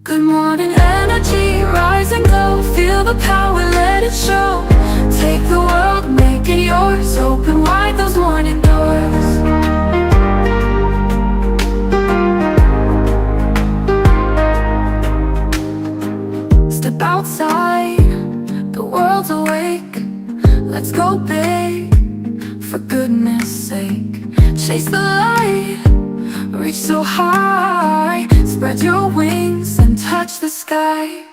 Good morning energy, rise and glow. Feel the power, let it show. Take the world, make it yours. Open wide those morning doors. Step outside, the world's awake. Let's go big, for goodness sake. Chase the light, reach so high. Spread your wings and touch the sky.